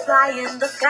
fly in the sky.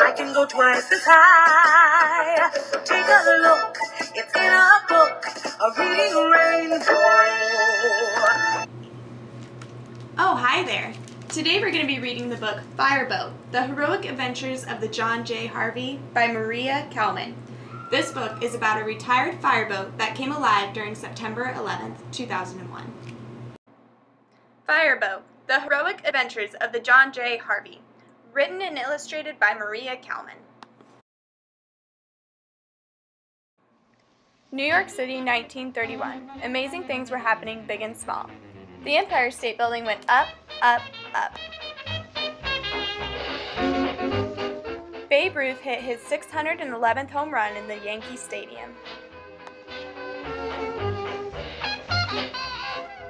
I can go twice as high. Take a look, it's in a book, a reading rainbow. Oh, hi there. Today we're going to be reading the book Fireboat, The Heroic Adventures of the John J. Harvey by Maria Kelman. This book is about a retired fireboat that came alive during September 11th, 2001. Fireboat, The Heroic Adventures of the John J. Harvey. Written and illustrated by Maria Kelman. New York City, 1931. Amazing things were happening big and small. The Empire State Building went up, up, up. Babe Ruth hit his 611th home run in the Yankee Stadium.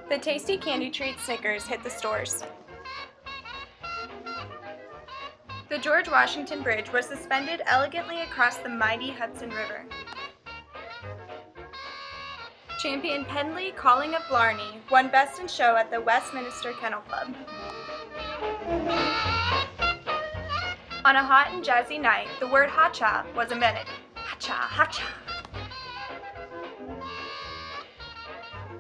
The tasty candy treat Snickers hit the stores. The George Washington Bridge was suspended elegantly across the mighty Hudson River. Champion Penley Calling of Blarney won Best in Show at the Westminster Kennel Club. On a hot and jazzy night, the word hacha was invented. Hacha, hacha.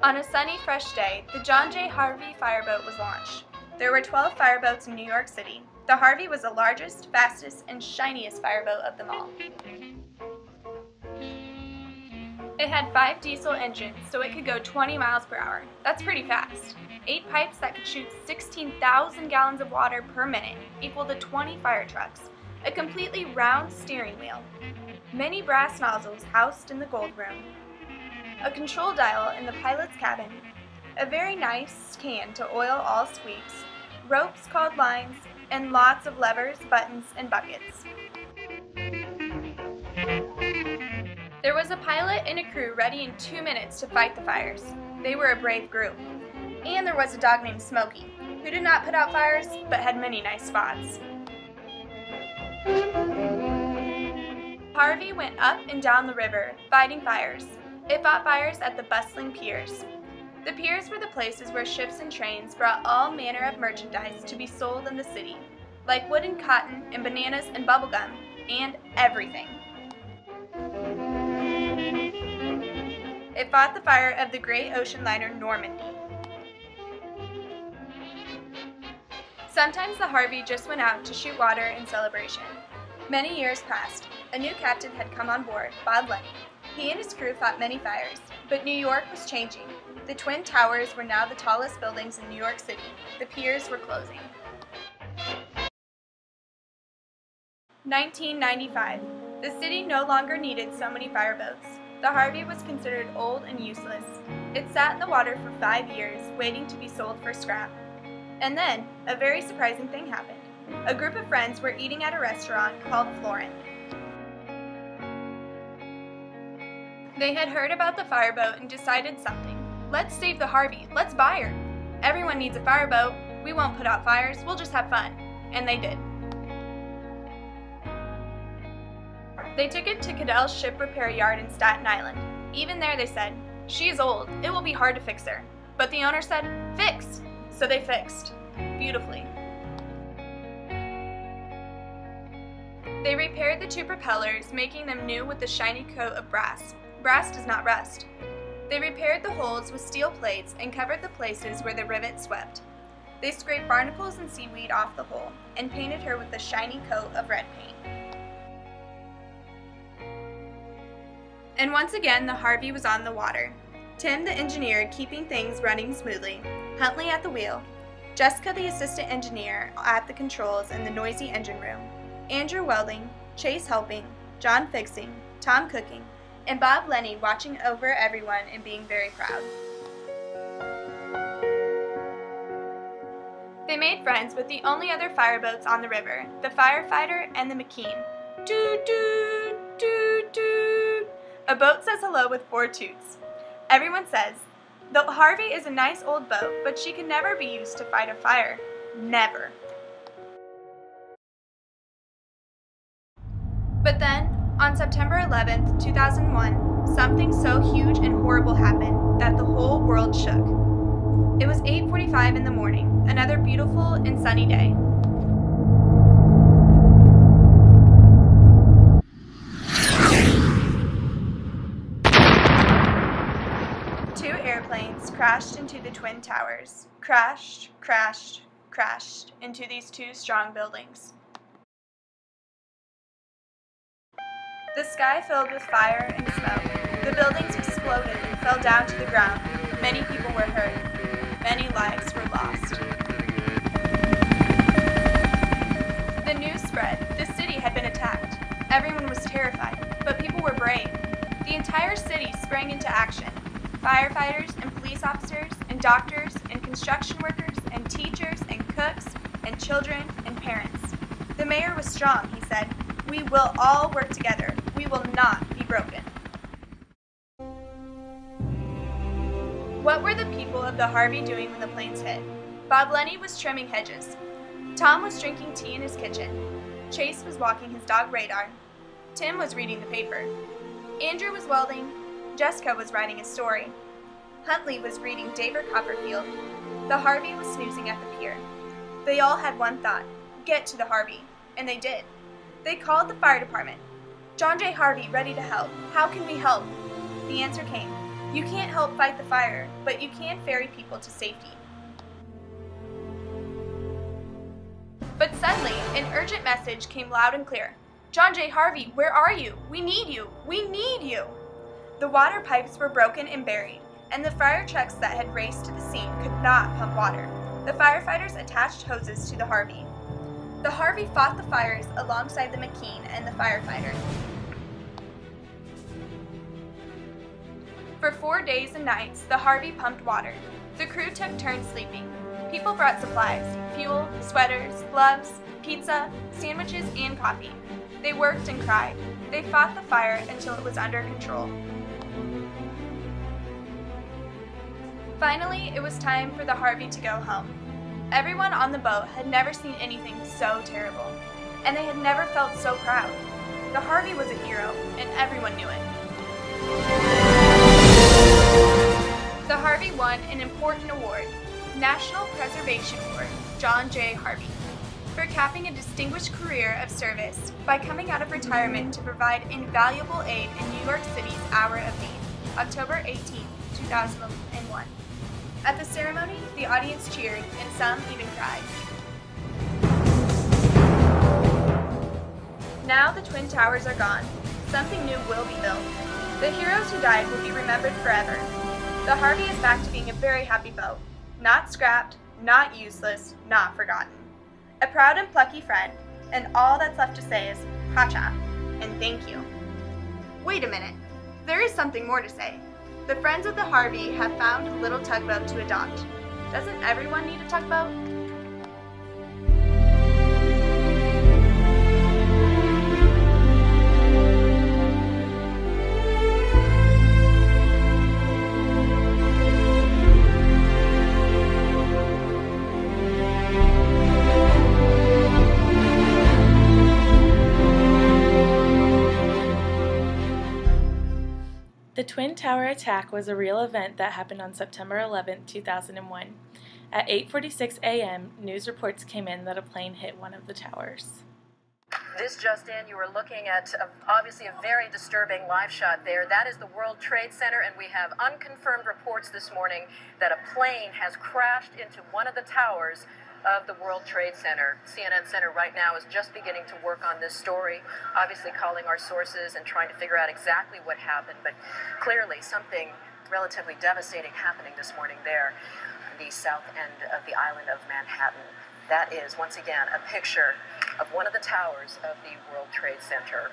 On a sunny, fresh day, the John J. Harvey fireboat was launched. There were 12 fireboats in New York City. The Harvey was the largest, fastest, and shiniest fireboat of them all. It had 5 diesel engines, so it could go 20 miles per hour. That's pretty fast. 8 pipes that could shoot 16,000 gallons of water per minute, equal to 20 fire trucks. A completely round steering wheel. Many brass nozzles housed in the gold room. A control dial in the pilot's cabin. A very nice can to oil all squeaks. Ropes called lines, and lots of levers, buttons, and buckets. There was a pilot and a crew ready in 2 minutes to fight the fires. They were a brave group. And there was a dog named Smokey, who did not put out fires, but had many nice spots. Harvey went up and down the river, fighting fires. It fought fires at the bustling piers. The piers were the places where ships and trains brought all manner of merchandise to be sold in the city, like wood and cotton and bananas and bubblegum, and everything. It fought the fire of the great ocean liner Normandy. Sometimes the Harvey just went out to shoot water in celebration. Many years passed. A new captain had come on board, Bob Lenny. He and his crew fought many fires, but New York was changing. The Twin Towers were now the tallest buildings in New York City. The piers were closing. 1995. The city no longer needed so many fireboats. The Harvey was considered old and useless. It sat in the water for 5 years, waiting to be sold for scrap. And then, a very surprising thing happened. A group of friends were eating at a restaurant called Florent. They had heard about the fireboat and decided something. Let's save the Harvey. Let's buy her. Everyone needs a fireboat. We won't put out fires. We'll just have fun. And they did. They took it to Cadell's ship repair yard in Staten Island. Even there they said, "She is old. It will be hard to fix her." But the owner said, "Fix!" So they fixed. Beautifully. They repaired the 2 propellers, making them new with a shiny coat of brass. Brass does not rust. They repaired the holes with steel plates and covered the places where the rivets swept. They scraped barnacles and seaweed off the hull and painted her with a shiny coat of red paint. And once again, the Harvey was on the water. Tim, the engineer, keeping things running smoothly. Huntley at the wheel. Jessica, the assistant engineer, at the controls in the noisy engine room. Andrew welding. Chase helping. John fixing. Tom cooking. And Bob Lenny watching over everyone and being very proud. They made friends with the only other fireboats on the river, the Firefighter and the McKean. Toot, toot, toot, toot. A boat says hello with 4 toots. Everyone says, the Harvey is a nice old boat, but she can never be used to fight a fire. Never. But then, on September 11th, 2001, something so huge and horrible happened that the whole world shook. It was 8:45 in the morning, another beautiful and sunny day. Two airplanes crashed into the Twin Towers. Crashed into these two strong buildings. The sky filled with fire and smoke. The buildings exploded and fell down to the ground. Many people were hurt. Many lives were lost. The news spread. The city had been attacked. Everyone was terrified, but people were brave. The entire city sprang into action. Firefighters and police officers and doctors and construction workers and teachers and cooks and children and parents. The mayor was strong, he said. We will all work together. We will not be broken. What were the people of the Harvey doing when the planes hit? Bob Lenny was trimming hedges. Tom was drinking tea in his kitchen. Chase was walking his dog Radar. Tim was reading the paper. Andrew was welding. Jessica was writing a story. Huntley was reading David Copperfield. The Harvey was snoozing at the pier. They all had one thought: get to the Harvey. And they did. They called the fire department. John J. Harvey, ready to help. How can we help? The answer came. You can't help fight the fire, but you can ferry people to safety. But suddenly, an urgent message came loud and clear. John J. Harvey, where are you? We need you. We need you. The water pipes were broken and buried, and the fire trucks that had raced to the scene could not pump water. The firefighters attached hoses to the Harvey. The Harvey fought the fires alongside the McKean and the firefighter. For 4 days and nights, the Harvey pumped water. The crew took turns sleeping. People brought supplies: fuel, sweaters, gloves, pizza, sandwiches, and coffee. They worked and cried. They fought the fire until it was under control. Finally, it was time for the Harvey to go home. Everyone on the boat had never seen anything so terrible, and they had never felt so proud. The Harvey was a hero, and everyone knew it. The Harvey won an important award, National Preservation Award, John J. Harvey, for capping a distinguished career of service by coming out of retirement to provide invaluable aid in New York City's Hour of Need, October 18, 2001. At the ceremony, the audience cheered, and some even cried. Now the Twin Towers are gone. Something new will be built. The heroes who died will be remembered forever. The Harvey is back to being a very happy boat. Not scrapped, not useless, not forgotten. A proud and plucky friend, and all that's left to say is, Rachael, and thank you. Wait a minute. There is something more to say. The friends of the Harvey have found a little tugboat to adopt. Doesn't everyone need a tugboat? The Twin Tower attack was a real event that happened on September 11, 2001. At 8:46 a.m., news reports came in that a plane hit one of the towers. This just in, you were looking at obviously a very disturbing live shot there. That is the World Trade Center, and we have unconfirmed reports this morning that a plane has crashed into one of the towers of the World Trade Center. CNN Center right now is just beginning to work on this story, obviously calling our sources and trying to figure out exactly what happened, but clearly something relatively devastating happening this morning there, the south end of the island of Manhattan. That is, once again, a picture of one of the towers of the World Trade Center.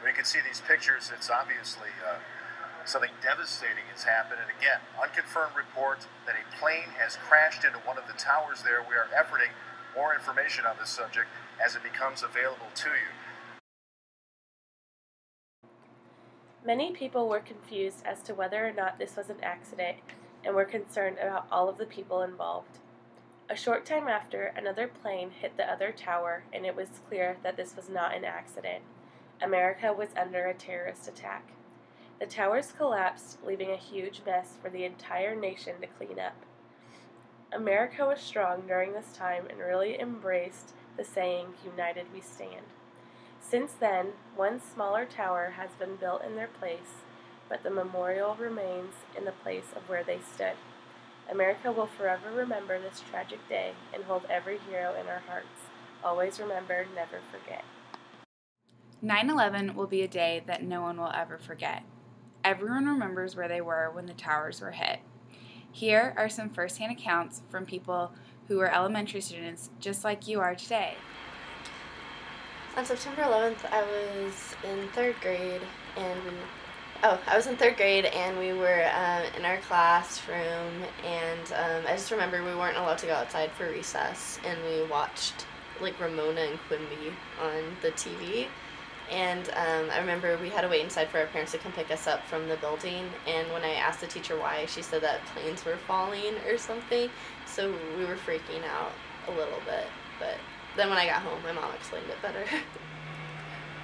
When you can see these pictures, it's obviously something devastating has happened. And again, unconfirmed report that a plane has crashed into one of the towers there. We are efforting more information on this subject as it becomes available to you. Many people were confused as to whether or not this was an accident and were concerned about all of the people involved. A short time after, another plane hit the other tower, and it was clear that this was not an accident. America was under a terrorist attack. The towers collapsed, leaving a huge mess for the entire nation to clean up. America was strong during this time and really embraced the saying, "United we stand." Since then, one smaller tower has been built in their place, but the memorial remains in the place of where they stood. America will forever remember this tragic day and hold every hero in our hearts. Always remember, never forget. 9/11 will be a day that no one will ever forget. Everyone remembers where they were when the towers were hit. Here are some first-hand accounts from people who were elementary students just like you are today. On September 11th, I was in third grade, and we were in our classroom, and I just remember we weren't allowed to go outside for recess, and we watched like Ramona and Quimby on the TV. And I remember we had to wait inside for our parents to come pick us up from the building, and when I asked the teacher why, she said that planes were falling or something, so we were freaking out a little bit, but then when I got home, my mom explained it better.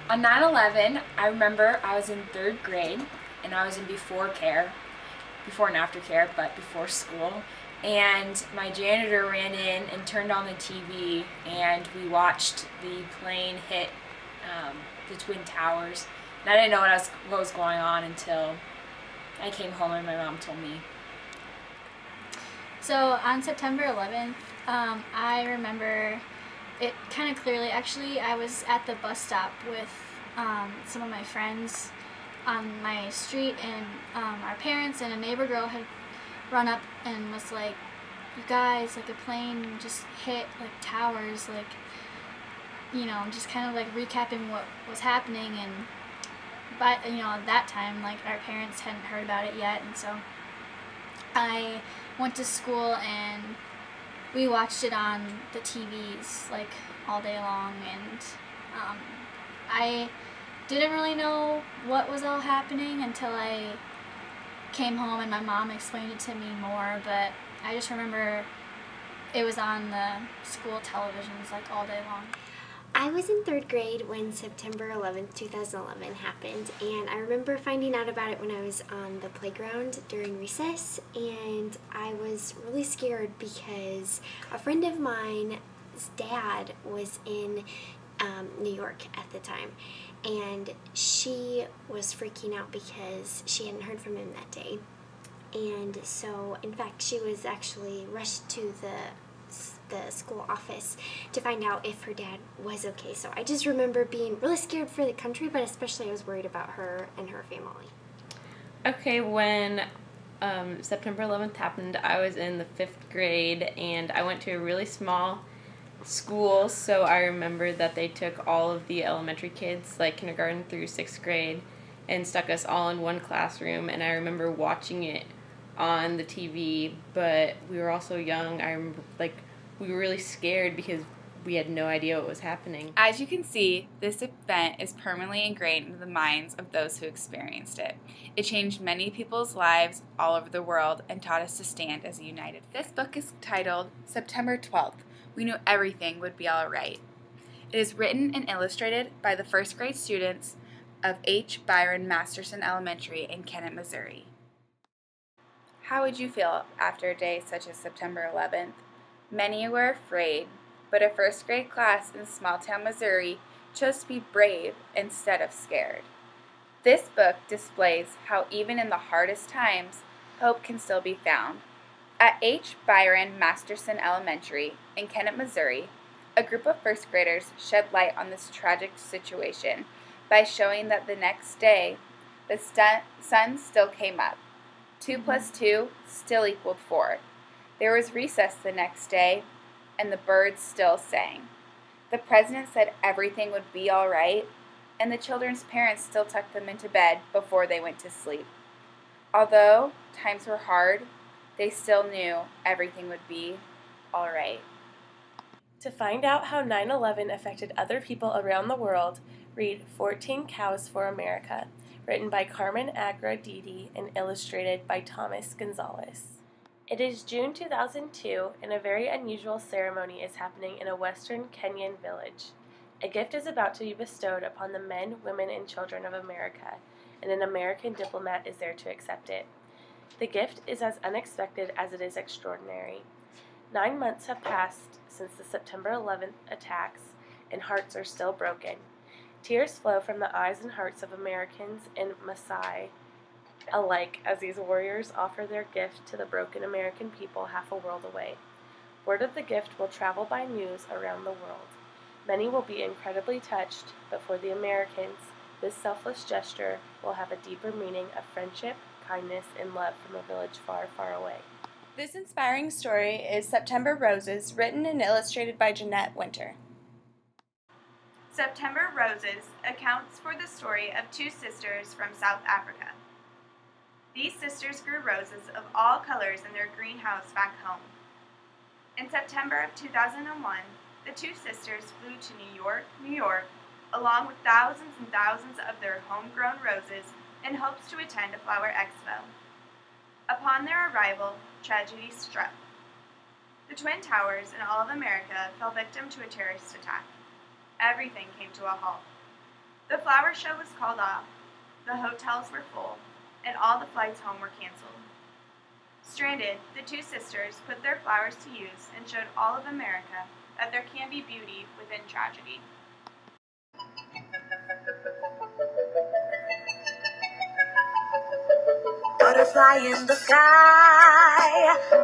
On 9/11, I remember I was in third grade, and I was in before and after care, but before school, and my janitor ran in and turned on the TV, and we watched the plane hit the Twin Towers, and I didn't know what was going on until I came home and my mom told me. So on September 11th, I remember it kind of clearly. Actually, I was at the bus stop with some of my friends on my street, and our parents and a neighbor girl had run up and was like, "You guys, like a plane just hit like towers," like, you know, just kind of like recapping what was happening. And but you know, at that time, like, our parents hadn't heard about it yet, and so I went to school and we watched it on the TVs like all day long, and I didn't really know what was all happening until I came home and my mom explained it to me more, but I just remember it was on the school televisions like all day long. I was in third grade when September 11th, 2011 happened, and I remember finding out about it when I was on the playground during recess, and I was really scared because a friend of mine's dad was in New York at the time, and she was freaking out because she hadn't heard from him that day. And so, in fact, she was actually rushed to the school office to find out if her dad was okay. So I just remember being really scared for the country, but especially I was worried about her and her family. Okay, when September 11th happened, I was in the 5th grade, and I went to a really small school, so I remember that they took all of the elementary kids, like kindergarten through 6th grade, and stuck us all in one classroom, and I remember watching it on the TV, but we were also young. I remember, like, we were really scared because we had no idea what was happening. As you can see, this event is permanently ingrained into the minds of those who experienced it. It changed many people's lives all over the world and taught us to stand as a united. This book is titled September 12th. We Knew Everything Would Be All Right. It is written and illustrated by the first grade students of H. Byron Masterson Elementary in Kennett, Missouri. How would you feel after a day such as September 11th? Many were afraid, but a first grade class in small-town Missouri chose to be brave instead of scared. This book displays how even in the hardest times, hope can still be found. At H. Byron Masterson Elementary in Kennett, Missouri, a group of first graders shed light on this tragic situation by showing that the next day, the sun still came up. 2 + 2 still equaled 4. There was recess the next day, and the birds still sang. The president said everything would be all right, and the children's parents still tucked them into bed before they went to sleep. Although times were hard, they still knew everything would be all right. To find out how 9/11 affected other people around the world, read 14 Cows for America, written by Carmen Agra Didi and illustrated by Thomas Gonzalez. It is June 2002, and a very unusual ceremony is happening in a western Kenyan village. A gift is about to be bestowed upon the men, women, and children of America, and an American diplomat is there to accept it. The gift is as unexpected as it is extraordinary. 9 months have passed since the September 11th attacks, and hearts are still broken. Tears flow from the eyes and hearts of Americans in Maasai alike as these warriors offer their gift to the broken American people half a world away. Word of the gift will travel by news around the world. Many will be incredibly touched, but for the Americans, this selfless gesture will have a deeper meaning of friendship, kindness, and love from a village far, far away. This inspiring story is September Roses, written and illustrated by Jeanette Winter. September Roses accounts for the story of two sisters from South Africa. These sisters grew roses of all colors in their greenhouse back home. In September of 2001, the two sisters flew to New York, along with thousands and thousands of their homegrown roses in hopes to attend a flower expo. Upon their arrival, tragedy struck. The Twin Towers and all of America fell victim to a terrorist attack. Everything came to a halt. The flower show was called off, the hotels were full, and all the flights home were canceled. Stranded, the two sisters put their flowers to use and showed all of America that there can be beauty within tragedy. Butterfly in the sky,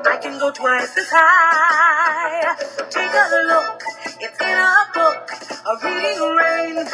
I can go twice as high. Take a look, it's in a book, a reading rainbow.